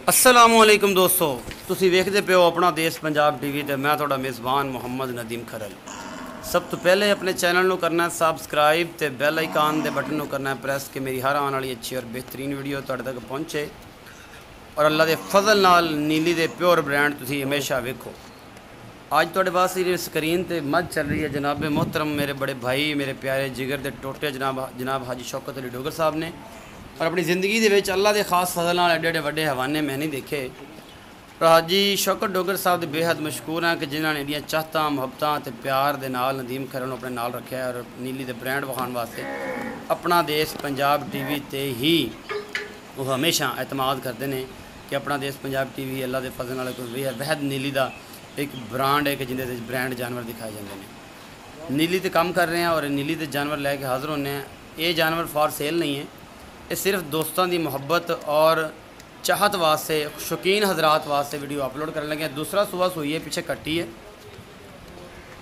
अस्सलामुअलैकुम दोस्तों, तुसी वेखदे पे हो अपना देश पंजाब टीवी ते मैं थोड़ा मेज़बान मुहम्मद नदीम खरल। सब तो पहले अपने चैनल को करना है सब्सक्राइब ते बैल आइकन दे बटन को करना है प्रेस कि मेरी हर आने वाली अच्छी और बेहतरीन वीडियो तुहाडे तक पहुँचे और अल्लाह के फजल नाल नीली दे प्योर ब्रांड तुसी हमेशा वेखो। आज तुहाडे पास स्क्रीन ते मझ चल रही है जनाब मोहतरम मेरे बड़े भाई मेरे प्यारे जिगर दे टोटे जनाब हाजी शौकत अली डोगर साहब ने। और अपनी ज़िंदगी दे विच अल्लाह के खास फजल नाल एडे एडे वड्डे हवाने मैं नहीं देखे। पर हाजी शौकत डोगर साहब दे बेहद मशहूर हैं कि जिन्होंने एडियां चाहतां मुहब्बतां ते प्यार दे नाल नदीम खरल अपने नाल रखा है और नीली दे ब्रांड विखाण वास्ते अपना देश पंजाब टीवी ते ही वो हमेशा एतमाद करते हैं कि अपना देश पंजाब टीवी अल्लाह के फजल नाल कोई वहद नीली का एक ब्रांड है कि जिंदे ब्रांड जानवर दिखाए जाते हैं। नीली ते काम कर रहे हैं और नीली ते जानवर लैके हाज़र होने हैं। ये जानवर फॉर सेल नहीं है, ये सिर्फ दोस्तों की मुहब्बत और चाहत वास्ते शौकीन हजरात वास्ते वीडियो अपलोड करने लगे। दूसरा सूआ सूई है पीछे कट्टी है।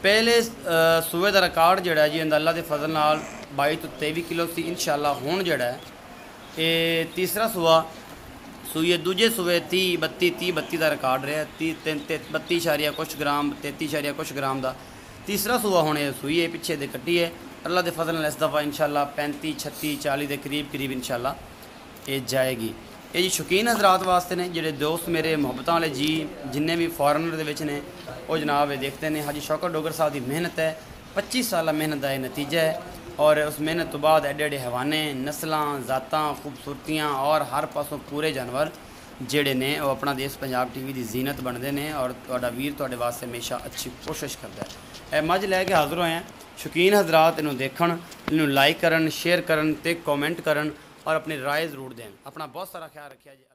पहले सूए का रिकॉर्ड जोड़ा जी अल्लाह के फजल नाल 22 तो 23 किलो से इंशाल्लाह हुण जोड़ा है ये तीसरा सूआ सूई है। दूजे सूए 30-32 का रिकॉर्ड रहा 32 कुछ ग्राम 33 कुछ ग्राम का। तीसरा सूआ होने सूई है पीछे दे कट्टी है। अल्लाह के फजल नाल इस दफ़ा इंशाल्लाह 35-36-40 के करीब इंशाल्लाह ये जाएगी। ये जी शौकीन हजरात वास्ते ने जेडे दोस्त मेरे मुहब्बत वाले जी जिन्हें भी फॉरनर दे विच ने वो जनाब ये देखते हैं हाजी शौकत डोगर साहब की मेहनत है। 25 साल मेहनत का यह नतीजा है और उस मेहनत तो बाद एडे एडे हवाने नस्लां ज़ातां खूबसूरतियाँ और हर पासों पूरे जानवर जेडे ने वो अपना देश पंजाब टीवी की जीनत बनते हैं और तुहाडा वीर तुहाडे वास्ते हमेशा अच्छी कोशिश करता है। मझ लैके हाज़र होए हैं। शौकीन हजरात इनू देखण इनू लाइक करन शेयर करन ते कॉमेंट करन और अपनी राय ज़रूर दें। अपना बहुत सारा ख्याल रखिए जी।